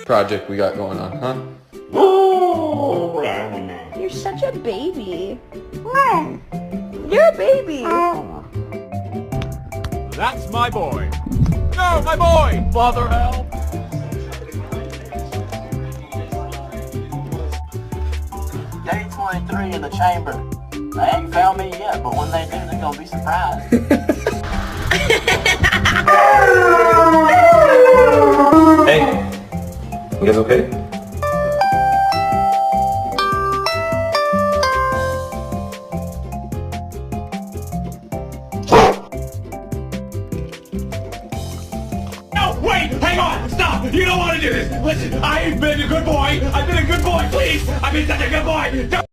project we got going on, huh? You're such a baby. You're a baby. That's my boy. No, my boy! Father, help! Day 23 in the chamber. They ain't found me yet, but when they do, they're gonna be surprised. Hey, you guys okay? No, wait! Hang on! Stop! You don't want to do this! Listen, I've been a good boy! I've been a good boy, please! I've been such a good boy! Don't